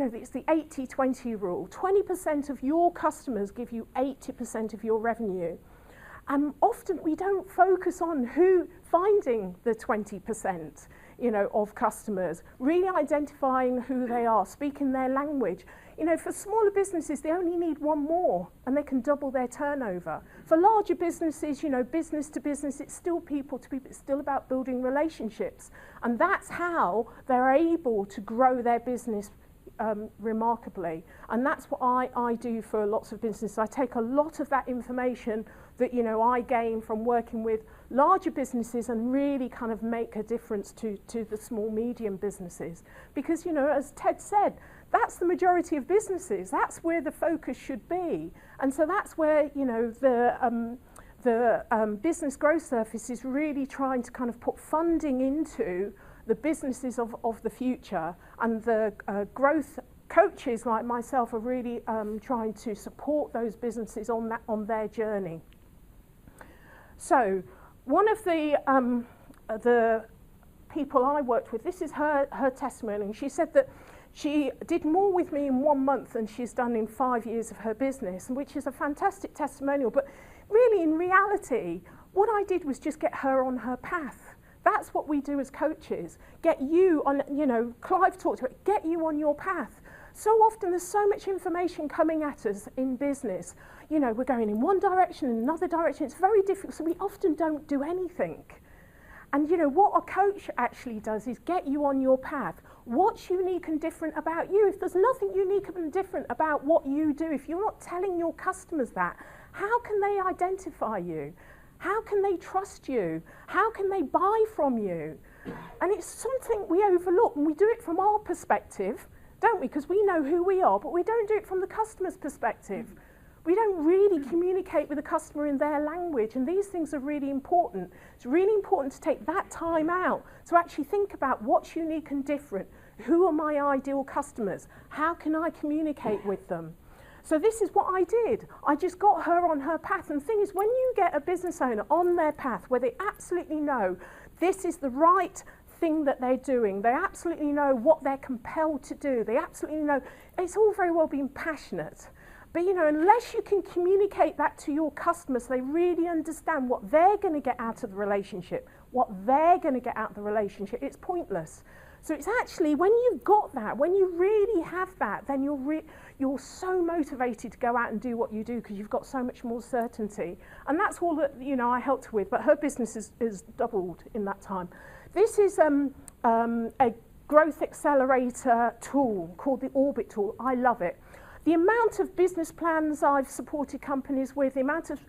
it's the 80-20 rule. 20% of your customers give you 80% of your revenue. And often we don't focus on finding the 20%, of customers, really identifying who they are, speaking their language. For smaller businesses, they only need one more and they can double their turnover. For larger businesses, business to business, it's still people to people, it's still about building relationships. And that's how they're able to grow their business remarkably. And that's what I do for lots of businesses. I take a lot of that information that I gain from working with larger businesses and really kind of make a difference to the small medium businesses, because as Ted said, that's the majority of businesses. That's where the focus should be. And so that's where the business growth service is really trying to kind of put funding into the businesses of the future, and the growth coaches like myself are really trying to support those businesses on their journey. So one of the people I worked with, this is her testimony, and she said that she did more with me in 1 month than she's done in 5 years of her business, which is a fantastic testimonial. But really, in reality, what I did was just get her on her path. That's what we do as coaches. Get you on, Clive talked about it, get you on your path. So often there's so much information coming at us in business. We're going in one direction and another direction. It's very difficult, so we often don't do anything. And what a coach actually does is get you on your path. What's unique and different about you? If there's nothing unique and different about what you do, if you're not telling your customers that, how can they identify you? How can they trust you? How can they buy from you? And it's something we overlook, and we do it from our perspective, don't we? Because we know who we are, but we don't do it from the customer's perspective. We don't really communicate with the customer in their language, and these things are really important. It's really important to take that time out to actually think about what's unique and different. Who are my ideal customers? How can I communicate with them? So this is what I did. I just got her on her path. And the thing is, when you get a business owner on their path where they absolutely know this is the right thing that they're doing, they absolutely know what they're compelled to do, they absolutely know, it's all very well being passionate. But unless you can communicate that to your customers, they really understand what they're going to get out of the relationship, it's pointless. So it's actually, when you've got that, when you really have that, then you're so motivated to go out and do what you do, because you've got so much more certainty. And that's all that I helped her with, but her business is doubled in that time. This is a growth accelerator tool called the Orbit tool. I love it. The amount of business plans I've supported companies with, the amount of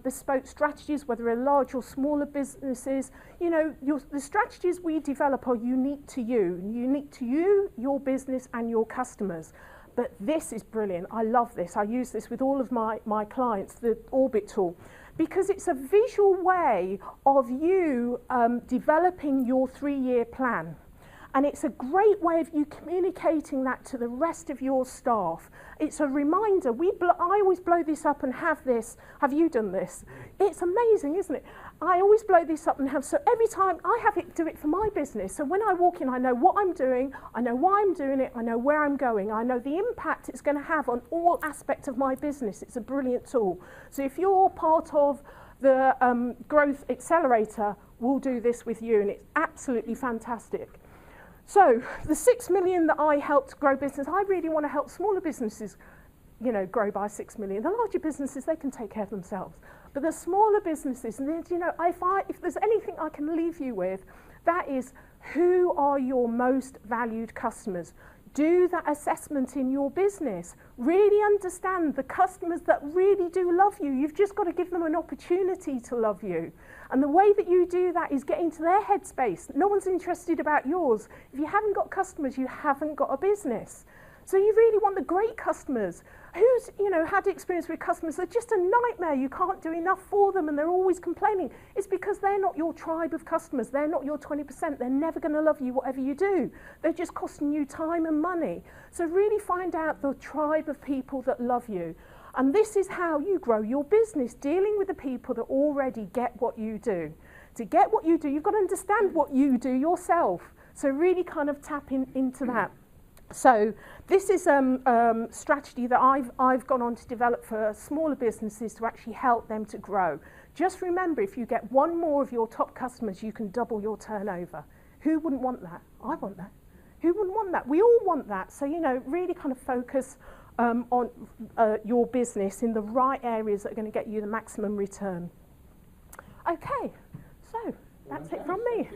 bespoke strategies, whether they're large or smaller businesses, the strategies we develop are unique to you, your business and your customers. But this is brilliant. I love this. I use this with all of my clients, the Orbit tool, because it's a visual way of you developing your 3-year plan. And it's a great way of you communicating that to the rest of your staff. It's a reminder. I always blow this up and have this. Have you done this? It's amazing, isn't it? I always blow this up and have, so every time I have it, do it for my business. So when I walk in, I know what I'm doing, I know why I'm doing it, I know where I'm going, I know the impact it's going to have on all aspects of my business. It's a brilliant tool. So if you're part of the Growth Accelerator, we'll do this with you, and it's absolutely fantastic. So the 6 million that I helped grow business, I really want to help smaller businesses, grow by 6 million. The larger businesses, they can take care of themselves. But the smaller businesses, and if there's anything I can leave you with, that is, who are your most valued customers? Do that assessment in your business. Really understand the customers that really do love you. You've just got to give them an opportunity to love you. And the way that you do that is get into their headspace. No one's interested about yours. If you haven't got customers, you haven't got a business. So you really want the great customers. Who's, had experience with customers that are just a nightmare, you can't do enough for them and they're always complaining. It's because they're not your tribe of customers. They're not your 20%. They're never going to love you whatever you do. They're just costing you time and money. So really find out the tribe of people that love you. And this is how you grow your business, dealing with the people that already get what you do. To get what you do, you've got to understand what you do yourself. So really kind of tap into that. So this is a strategy that I've gone on to develop for smaller businesses to actually help them to grow. Just remember, if you get one more of your top customers, you can double your turnover. Who wouldn't want that? I want that. Who wouldn't want that? We all want that. So, you know, really kind of focus on your business in the right areas that are going to get you the maximum return. Okay, so that's it from me.